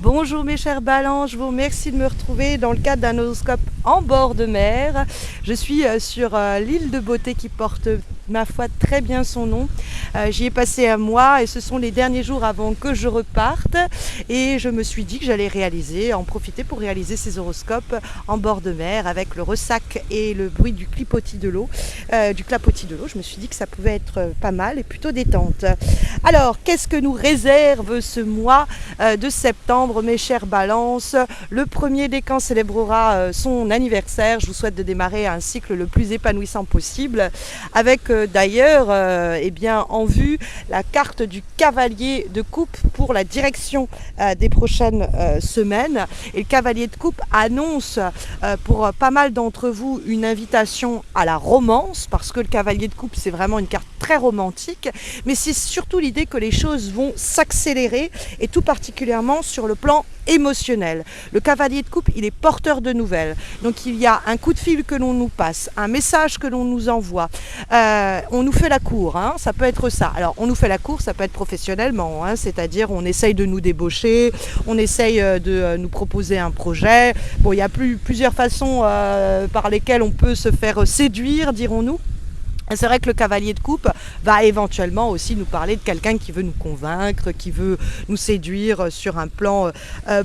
Bonjour mes chers balances, je vous remercie de me retrouver dans le cadre d'un horoscope en bord de mer. Je suis sur l'île de beauté qui porte ma foi très bien son nom. J'y ai passé un mois et ce sont les derniers jours avant que je reparte et je me suis dit que j'allais en profiter pour réaliser ces horoscopes en bord de mer avec le ressac et le bruit du clapotis de l'eau. Je me suis dit que ça pouvait être pas mal et plutôt détente. Alors, qu'est-ce que nous réserve ce mois de septembre, mes chers balances? Le premier décan célébrera son anniversaire. Je vous souhaite de démarrer un cycle le plus épanouissant possible avec d'ailleurs en vue la carte du cavalier de coupe pour la direction des prochaines semaines. Et le cavalier de coupe annonce pour pas mal d'entre vous une invitation à la romance, parce que le cavalier de coupe c'est vraiment une carte très romantique, mais c'est surtout l'idée que les choses vont s'accélérer et tout particulièrement sur le plan émotionnel. Le cavalier de coupe, il est porteur de nouvelles. Donc il y a un coup de fil que l'on nous passe, un message que l'on nous envoie. On nous fait la cour, hein, ça peut être ça. Alors on nous fait la cour, ça peut être professionnellement, hein, c'est-à-dire on essaye de nous débaucher, on essaye de nous proposer un projet. Bon, il y a plusieurs façons par lesquelles on peut se faire séduire, dirons-nous. C'est vrai que le cavalier de coupe va éventuellement aussi nous parler de quelqu'un qui veut nous convaincre, qui veut nous séduire sur un plan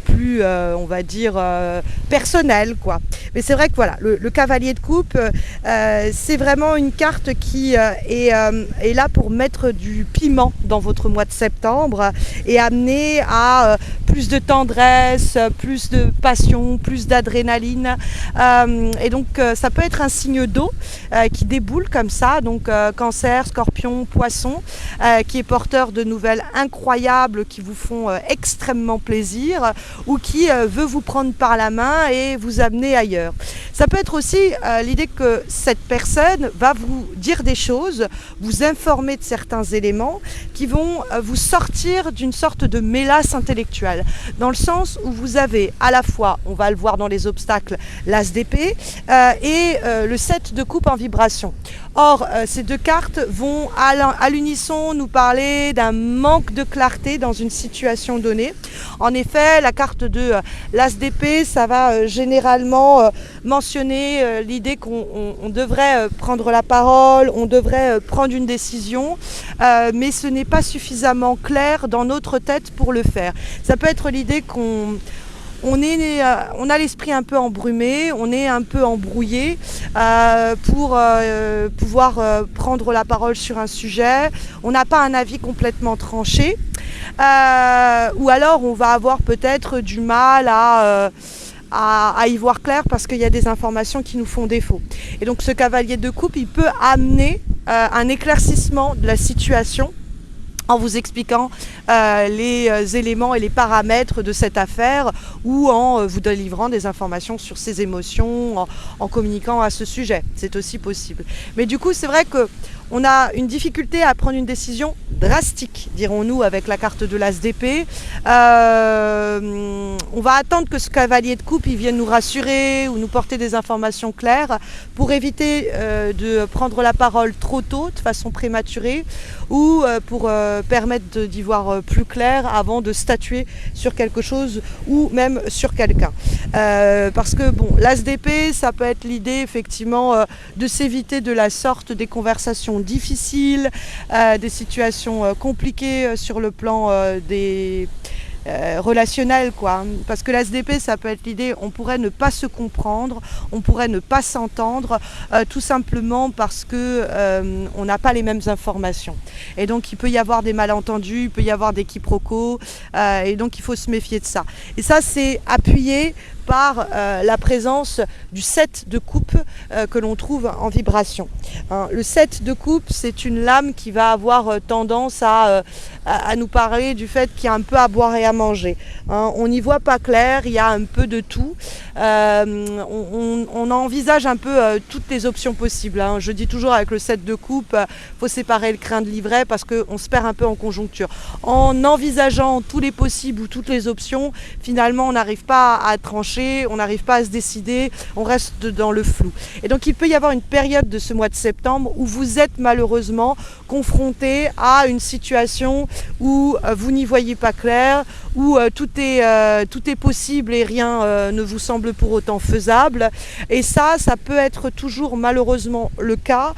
plus, on va dire, personnel, quoi. Mais c'est vrai que voilà, le cavalier de coupe, c'est vraiment une carte qui est là pour mettre du piment dans votre mois de septembre et amener à plus de tendresse, plus de passion, plus d'adrénaline. Et donc ça peut être un signe d'eau qui déboule comme ça. Donc cancer, scorpion, poisson, qui est porteur de nouvelles incroyables qui vous font extrêmement plaisir ou qui veut vous prendre par la main et vous amener ailleurs. Ça peut être aussi l'idée que cette personne va vous dire des choses, vous informer de certains éléments qui vont vous sortir d'une sorte de mélasse intellectuelle, dans le sens où vous avez à la fois, on va le voir dans les obstacles, l'as d'épée et le 7 de coupe en vibration. Or, ces deux cartes vont à l'unisson nous parler d'un manque de clarté dans une situation donnée. En effet, la carte de l'as d'épée, ça va généralement mentionner l'idée qu'on devrait prendre la parole, on devrait prendre une décision, mais ce n'est pas suffisamment clair dans notre tête pour le faire. Ça peut être l'idée on a l'esprit un peu embrumé, on est un peu embrouillé pour pouvoir prendre la parole sur un sujet. On n'a pas un avis complètement tranché. Ou alors on va avoir peut-être du mal à y voir clair parce qu'il y a des informations qui nous font défaut. Et donc ce cavalier de coupe, il peut amener un éclaircissement de la situation en vous expliquant les éléments et les paramètres de cette affaire ou en vous délivrant des informations sur ses émotions, en communiquant à ce sujet. C'est aussi possible. Mais du coup, c'est vrai que on a une difficulté à prendre une décision drastique, dirons-nous, avec la carte de l'as d'épée. On va attendre que ce cavalier de coupe il vienne nous rassurer ou nous porter des informations claires pour éviter de prendre la parole trop tôt, de façon prématurée, ou pour permettre d'y voir plus clair avant de statuer sur quelque chose ou même sur quelqu'un. Parce que bon, l'as d'épée, ça peut être l'idée effectivement de s'éviter de la sorte des conversations difficiles, des situations compliquées sur le plan des relationnel, quoi. Parce que l'ASDP, ça peut être l'idée, on pourrait ne pas se comprendre, on pourrait ne pas s'entendre, tout simplement parce que on n'a pas les mêmes informations. Et donc il peut y avoir des malentendus, il peut y avoir des quiproquos, et donc il faut se méfier de ça. Et ça, c'est appuyé par la présence du 7 de coupe que l'on trouve en vibration. Le 7 de coupe, c'est une lame qui va avoir tendance à nous parler du fait qu'il y a un peu à boire et à manger. On n'y voit pas clair, il y a un peu de tout. On envisage un peu toutes les options possibles. Je dis toujours avec le 7 de coupe, faut séparer le crin de l'ivraie parce qu'on se perd un peu en conjoncture. En envisageant tous les possibles ou toutes les options, finalement on n'arrive pas à trancher, on n'arrive pas à se décider, on reste dans le flou. Et donc il peut y avoir une période de ce mois de septembre où vous êtes malheureusement confronté à une situation où vous n'y voyez pas clair, où tout est possible et rien ne vous semble pour autant faisable. Et ça peut être toujours malheureusement le cas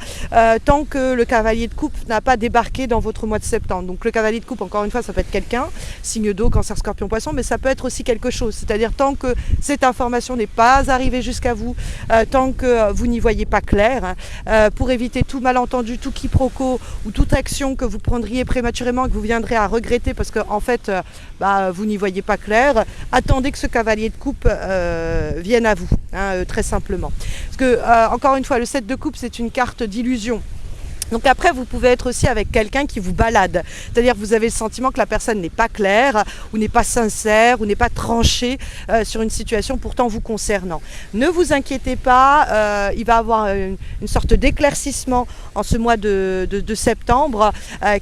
tant que le cavalier de coupe n'a pas débarqué dans votre mois de septembre. Donc le cavalier de coupe, encore une fois, ça peut être quelqu'un, signe d'eau, cancer, scorpion, poisson, mais ça peut être aussi quelque chose. C'est-à-dire tant que cette information n'est pas arrivée jusqu'à vous, tant que vous n'y voyez pas clair, pour éviter tout malentendu, tout quiproquo ou toute action que vous prendriez prématurément, que vous viendrez à regretter parce que en fait vous n'y voyez pas clair, attendez que ce cavalier de coupe vienne à vous, très simplement. Parce que encore une fois, le 7 de coupe, c'est une carte d'illusion. Donc après, vous pouvez être aussi avec quelqu'un qui vous balade. C'est-à-dire que vous avez le sentiment que la personne n'est pas claire, ou n'est pas sincère, ou n'est pas tranchée sur une situation pourtant vous concernant. Ne vous inquiétez pas, il va y avoir une sorte d'éclaircissement en ce mois de septembre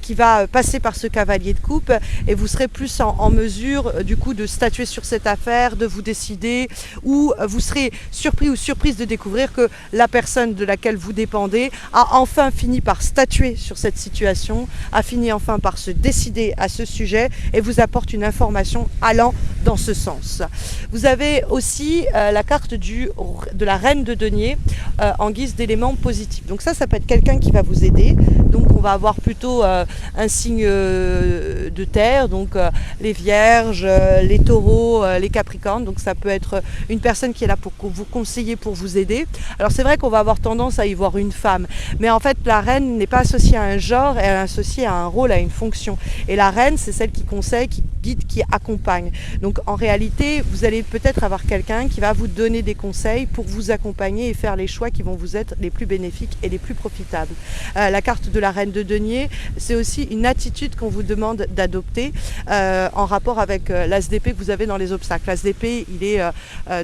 qui va passer par ce cavalier de coupe et vous serez plus en mesure du coup de statuer sur cette affaire, de vous décider, ou vous serez surpris ou surprise de découvrir que la personne de laquelle vous dépendez a enfin fini par statuer sur cette situation, a fini enfin par se décider à ce sujet et vous apporte une information allant dans ce sens. Vous avez aussi la carte de la reine de denier en guise d'élément positif. Donc ça peut être quelqu'un qui va vous aider. Donc on va avoir plutôt un signe de terre, donc les vierges, les taureaux, les capricornes. Donc ça peut être une personne qui est là pour vous conseiller, pour vous aider. Alors c'est vrai qu'on va avoir tendance à y voir une femme, mais en fait la reine n'est pas associée à un genre, elle est associée à un rôle, à une fonction. Et la reine, c'est celle qui conseille, qui guide, qui accompagne. Donc en réalité, vous allez peut-être avoir quelqu'un qui va vous donner des conseils pour vous accompagner et faire les choix qui vont vous être les plus bénéfiques et les plus profitables. La carte de la reine de denier, c'est aussi une attitude qu'on vous demande d'adopter en rapport avec l'ASDP que vous avez dans les obstacles. L'ASDP, il est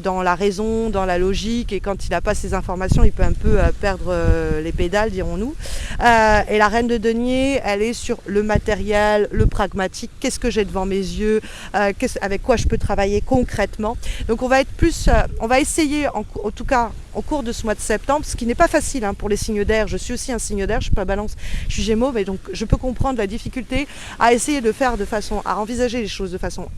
dans la raison, dans la logique, et quand il n'a pas ces informations, il peut un peu perdre les pédales, dirons-nous. Et la reine de denier, elle est sur le matériel, le pragmatique, qu'est-ce que j'ai devant mes yeux, avec quoi je peux travailler concrètement. Donc on va être plus, on va essayer en tout cas au cours de ce mois de septembre, ce qui n'est pas facile pour les signes d'air. Je suis aussi un signe d'air, je suis pas balance, je suis gémeaux, mais donc je peux comprendre la difficulté à essayer de faire à envisager les choses de façon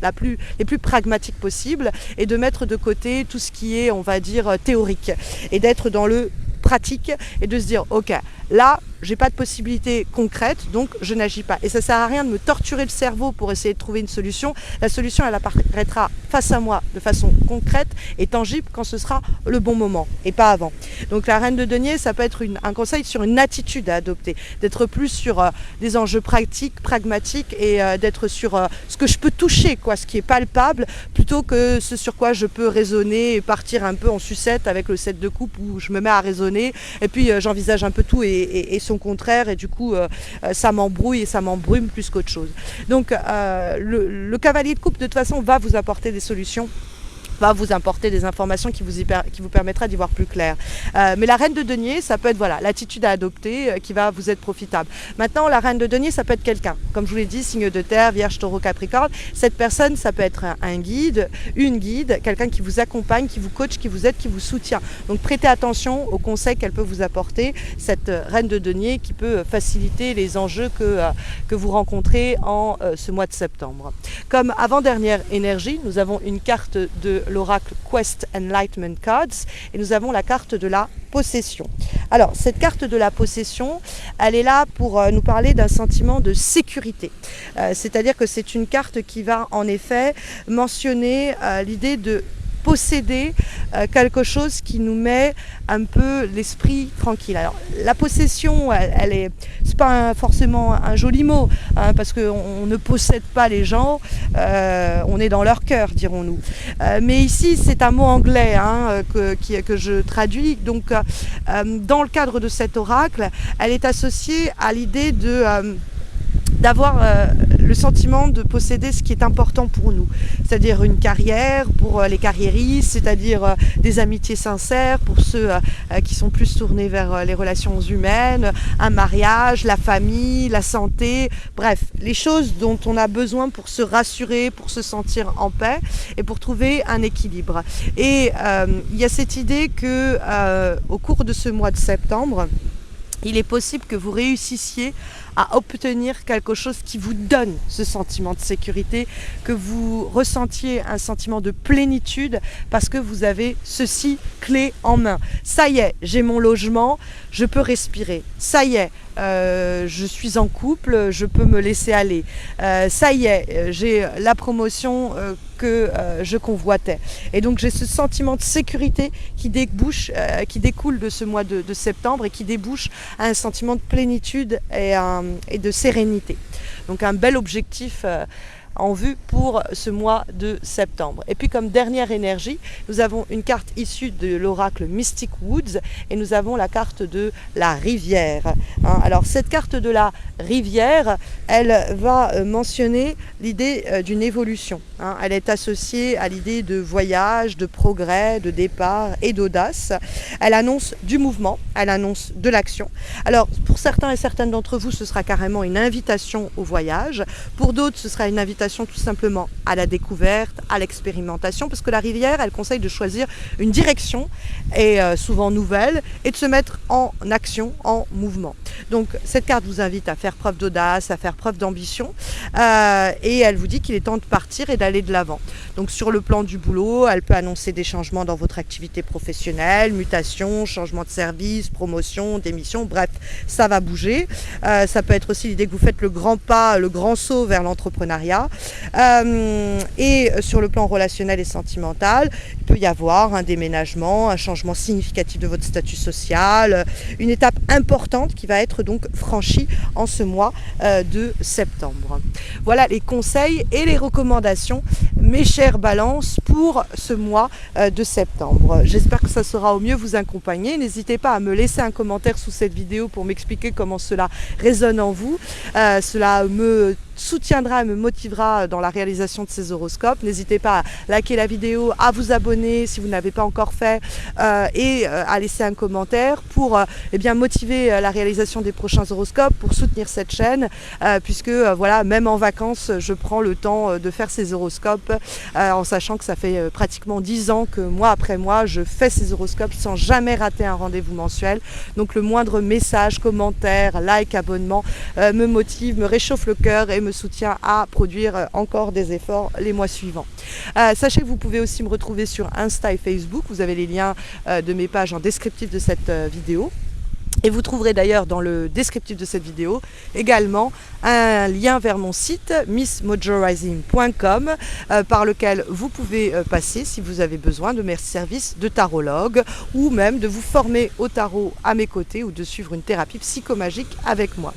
les plus pragmatiques possible et de mettre de côté tout ce qui est, on va dire, théorique et d'être dans le pratique et de se dire ok, là j'ai pas de possibilité concrète, donc je n'agis pas. Et ça sert à rien de me torturer le cerveau pour essayer de trouver une solution. La solution, elle apparaîtra face à moi de façon concrète et tangible quand ce sera le bon moment et pas avant. Donc la reine de denier, ça peut être un conseil sur une attitude à adopter, d'être plus sur des enjeux pratiques, pragmatiques et d'être sur ce que je peux toucher, ce qui est palpable, plutôt que ce sur quoi je peux raisonner et partir un peu en sucette avec le 7 de coupe où je me mets à raisonner et puis j'envisage un peu tout et son contraire et du coup ça m'embrouille et ça m'embrume plus qu'autre chose. Donc le cavalier de coupe de toute façon va vous apporter des solutions, va vous apporter des informations qui vous permettra d'y voir plus clair. Mais la reine de denier, ça peut être l'attitude à adopter qui va vous être profitable. Maintenant, la reine de denier, ça peut être quelqu'un. Comme je vous l'ai dit, signe de terre, vierge, taureau, capricorne. Cette personne, ça peut être un guide, une guide, quelqu'un qui vous accompagne, qui vous coach, qui vous aide, qui vous soutient. Donc prêtez attention aux conseils qu'elle peut vous apporter, cette reine de denier qui peut faciliter les enjeux que vous rencontrez en ce mois de septembre. Comme avant-dernière énergie, nous avons une carte de l'oracle Quest Enlightenment Cards et nous avons la carte de la possession. Alors cette carte de la possession, elle est là pour nous parler d'un sentiment de sécurité. C'est-à-dire que c'est une carte qui va en effet mentionner l'idée de posséder quelque chose qui nous met un peu l'esprit tranquille. Alors la possession, c'est pas forcément un joli mot, parce qu'on ne possède pas les gens, on est dans leur cœur, dirons-nous. Mais ici c'est un mot anglais que je traduis. Donc dans le cadre de cet oracle, elle est associée à l'idée d'avoir le sentiment de posséder ce qui est important pour nous, c'est-à-dire une carrière pour les carriéristes, c'est-à-dire des amitiés sincères pour ceux qui sont plus tournés vers les relations humaines, un mariage, la famille, la santé, bref, les choses dont on a besoin pour se rassurer, pour se sentir en paix et pour trouver un équilibre. Et il y a cette idée que au cours de ce mois de septembre, il est possible que vous réussissiez à obtenir quelque chose qui vous donne ce sentiment de sécurité, que vous ressentiez un sentiment de plénitude parce que vous avez ceci clé en main. Ça y est, j'ai mon logement, je peux respirer. Ça y est, je suis en couple, je peux me laisser aller. Ça y est, j'ai la promotion que je convoitais. Et donc j'ai ce sentiment de sécurité qui découle de ce mois de septembre et qui débouche à un sentiment de plénitude et de sérénité. Donc un bel objectif en vue pour ce mois de septembre. Et puis comme dernière énergie, nous avons une carte issue de l'oracle Mystic Woods et nous avons la carte de la rivière. Alors cette carte de la rivière, elle va mentionner l'idée d'une évolution. Elle est associée à l'idée de voyage, de progrès, de départ et d'audace. Elle annonce du mouvement, elle annonce de l'action. Alors pour certains et certaines d'entre vous, ce sera carrément une invitation au voyage. Pour d'autres, ce sera une invitation tout simplement à la découverte, à l'expérimentation, parce que la rivière, elle conseille de choisir une direction, et souvent nouvelle, et de se mettre en action, en mouvement. Donc cette carte vous invite à faire preuve d'audace, à faire preuve d'ambition, et elle vous dit qu'il est temps de partir et d'aller de l'avant. Donc sur le plan du boulot, elle peut annoncer des changements dans votre activité professionnelle, mutation, changement de service, promotion, démission, bref, ça va bouger. Ça peut être aussi l'idée que vous faites le grand pas, le grand saut vers l'entrepreneuriat. Et sur le plan relationnel et sentimental, il peut y avoir un déménagement, un changement significatif de votre statut social, une étape importante qui va être donc franchie en ce mois de septembre. Voilà les conseils et les recommandations, mes chères balances, pour ce mois de septembre. J'espère que ça sera au mieux vous accompagner. N'hésitez pas à me laisser un commentaire sous cette vidéo pour m'expliquer comment cela résonne en vous. Cela me soutiendra et me motivera dans la réalisation de ces horoscopes. N'hésitez pas à liker la vidéo, à vous abonner si vous n'avez pas encore fait et à laisser un commentaire pour motiver la réalisation des prochains horoscopes, pour soutenir cette chaîne puisque voilà, même en vacances je prends le temps de faire ces horoscopes en sachant que ça fait pratiquement 10 ans que mois après mois je fais ces horoscopes sans jamais rater un rendez-vous mensuel. Donc le moindre message, commentaire, like, abonnement me motive, me réchauffe le cœur et me soutient à produire encore des efforts les mois suivants. Sachez que vous pouvez aussi me retrouver sur Insta et Facebook. Vous avez les liens de mes pages en descriptif de cette vidéo. Et vous trouverez d'ailleurs dans le descriptif de cette vidéo également un lien vers mon site missmojorising.com par lequel vous pouvez passer si vous avez besoin de mes services de tarologue ou même de vous former au tarot à mes côtés ou de suivre une thérapie psychomagique avec moi.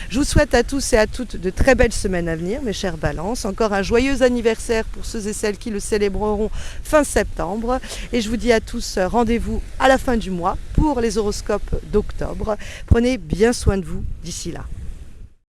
Je vous souhaite à tous et à toutes de très belles semaines à venir, mes chères balances. Encore un joyeux anniversaire pour ceux et celles qui le célébreront fin septembre. Et je vous dis à tous rendez-vous à la fin du mois pour les horoscopes d'octobre. Prenez bien soin de vous d'ici là.